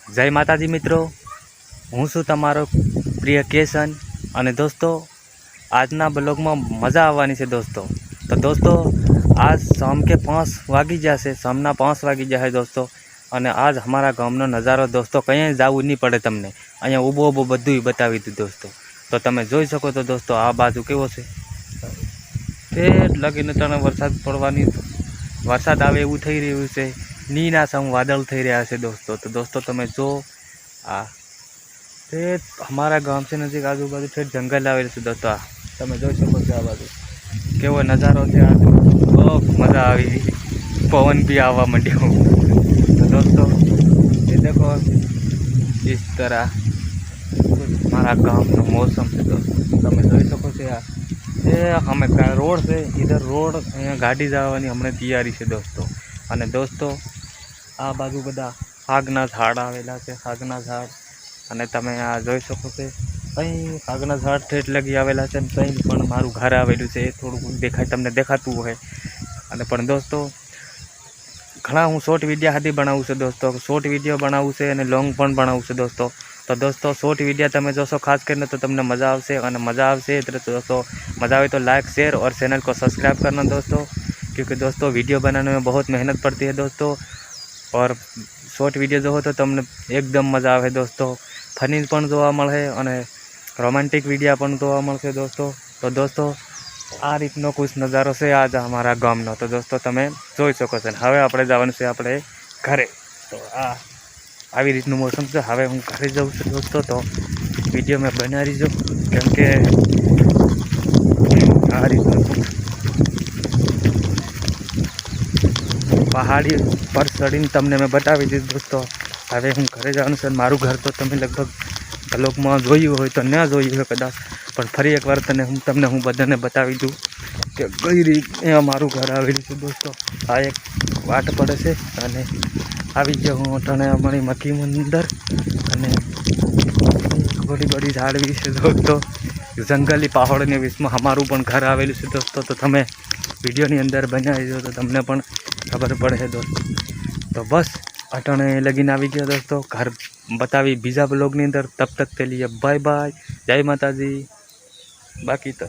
જય માતાજી મિત્રો, હું છું તમારો પ્રિય કેશન અને દોસ્તો આજના બ્લોગમાં મજા આવવાની છે દોસ્તો। તો દોસ્તો આજ शाम के 5 વાગી જશે, शामના 5 વાગી જશે દોસ્તો। અને આજ અમારા ગામનો નજારો દોસ્તો કંઈ જવું નહીં પડે, તમને અહીંયા ઊભો ઊભો બધું બતાવી દીધું દોસ્તો। તો તમે જોઈ શકો તો દોસ્તો આ બાજુ કેવો છે તે લગીને તને વરસાદ આવે એવું થઈ રહ્યું છે। નીના સમ વાદળ થઈ રહ્યા છે दोस्तों। तो दोस्तों તમે જો આ તે અમારા ગામ से नजीक आजूबाजू फिर जंगल आवेल છે दोस्तों। આ તમે જોઈ શકો છો આ બાજુ કેવો નજારો છે। આ બહુ મજા આવી, પવન भी આવવા માંડ્યો। तो दोस्तों ये देखो इस तरह हमारा गांव का मौसम है दोस्तों। તમે જોઈ શકો છો આ ये हमें रोड से इधर रोड गाड़ी जवानी हमने तैयारी है दोस्तों। અને દોસ્તો આ બાજુ બધા આગના ઝાડ આવેલા છે, આગના ઝાડ। અને તમે આ જોઈ શકો છો કંઈ આગના ઝાડ ઠેઠ લગી આવેલા છે, કંઈ પણ મારું ઘર આવેલું છે એ થોડું દેખાય, તમને દેખાતું હોય। અને પણ દોસ્તો ઘણા હું શોર્ટ વિડીયો હાથી બનાવું છું દોસ્તો, શોર્ટ વિડીયો બનાવું છે અને લોંગ પણ બનાવું છું દોસ્તો। તો દોસ્તો શોર્ટ વિડીયો તમે જોશો ખાસ કરીને તો તમને મજા આવશે, અને મજા આવશે એટલે दोस्तों मज़ा आए तो लाइक शेयर और चैनल को सब्सक्राइब करना दोस्तों, क्योंकि दोस्तों वीडियो बनाने में बहुत मेहनत पड़ती है दोस्तों। और शॉर्ट वीडियो जो हो तो તમને એકદમ મજા આવે દોસ્તો, ફની પણ જોવા મળે અને રોમેન્ટિક વિડીયો પણ જોવા મળશે દોસ્તો। તો દોસ્તો આ રીતનો કુછ નજારો છે આજ અમારા ગામનો। તો દોસ્તો તમે જોઈ શકો છો। હવે આપણે જવાનું છે આપણે ઘરે। તો આ આવી રીતનું મોસમ છે। હવે હું ઘરે જાઉં છું દોસ્તો, તો વિડીયો મેં બનાવી જો, કેમ કે આ રીતનું पहाड़ी पर चढ़ी तमने मैं बतावी दी दोस्तों। हवे हूँ घरे जाऊँ से, मारू घर तो तमे लगभग ब्लॉग में जोयु हो तो न जोयु हो कदाच, पर फरी एक बार तमने हूँ बधाने बतावी दूँ कि कई रीते मारू घर आवेलू है दोस्तों। आ एक वाट पड़े से अने आवी गयो हूँ अटाणे अमरी मकी मंदर अने बड़ी बड़ी झाड़वी है दोस्तों, जंगली पहाड़ बीच में हमारू पण घर आवेलू है दोस्तों। तो तमे वीडियो नी अंदर बनावी दो तो तमने पण खबर पड़े दोस्तों। तो बस अटाणे लगीन आवी गया दोस्तों, घर बतावी बीजा ब्लॉग नी अंदर। तब तक के लिए बाय बाय, जय माताजी। बाकी तो